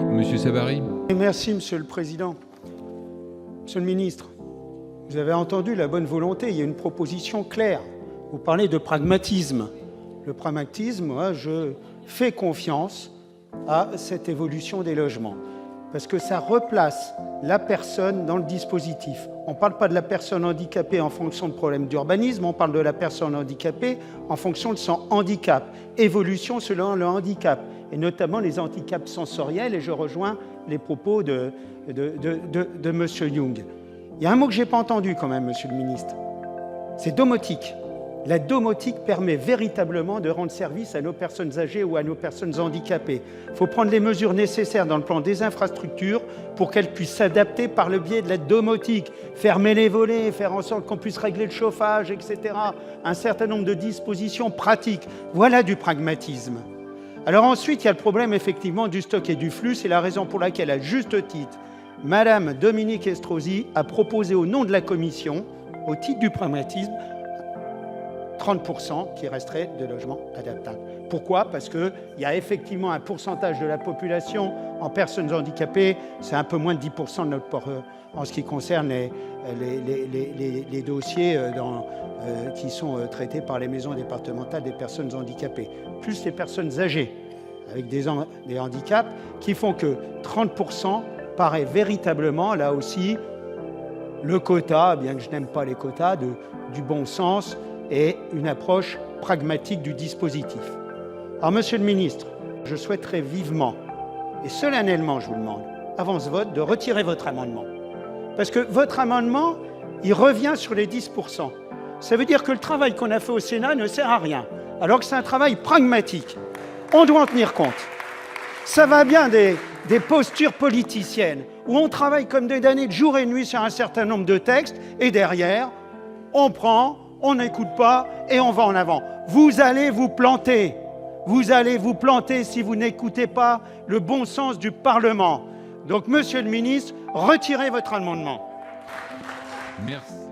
Monsieur Savary. Merci, Monsieur le Président. Monsieur le Ministre, vous avez entendu la bonne volonté, il y a une proposition claire. Vous parlez de pragmatisme. Le pragmatisme, moi, je fais confiance à cette évolution des logements, parce que ça replace la personne dans le dispositif. On ne parle pas de la personne handicapée en fonction de problèmes d'urbanisme, on parle de la personne handicapée en fonction de son handicap. Évolution selon le handicap, et notamment les handicaps sensoriels, et je rejoins les propos de M. Young. Il y a un mot que je n'ai pas entendu quand même, Monsieur le Ministre, c'est domotique. La domotique permet véritablement de rendre service à nos personnes âgées ou à nos personnes handicapées. Il faut prendre les mesures nécessaires dans le plan des infrastructures pour qu'elles puissent s'adapter par le biais de la domotique. Fermer les volets, faire en sorte qu'on puisse régler le chauffage, etc. Un certain nombre de dispositions pratiques. Voilà du pragmatisme. Alors ensuite, il y a le problème effectivement du stock et du flux. C'est la raison pour laquelle, à juste titre, Madame Dominique Estrosi a proposé au nom de la Commission, au titre du pragmatisme, 30% qui resterait de logements adaptables. Pourquoi? Parce qu'il y a effectivement un pourcentage de la population en personnes handicapées, c'est un peu moins de 10% de notre en ce qui concerne les dossiers qui sont traités par les maisons départementales des personnes handicapées, plus les personnes âgées avec des handicaps, qui font que 30% paraît véritablement, là aussi, le quota, bien que je n'aime pas les quotas, du bon sens, et une approche pragmatique du dispositif. Alors, Monsieur le Ministre, je souhaiterais vivement et solennellement, je vous demande, avant ce vote, de retirer votre amendement. Parce que votre amendement, il revient sur les 10%. Ça veut dire que le travail qu'on a fait au Sénat ne sert à rien, alors que c'est un travail pragmatique. On doit en tenir compte. Ça va bien des postures politiciennes, où on travaille comme des damnés de jour et de nuit sur un certain nombre de textes, et derrière, on prend, on n'écoute pas et on va en avant. Vous allez vous planter. Vous allez vous planter si vous n'écoutez pas le bon sens du Parlement. Donc, Monsieur le Ministre, retirez votre amendement. Merci.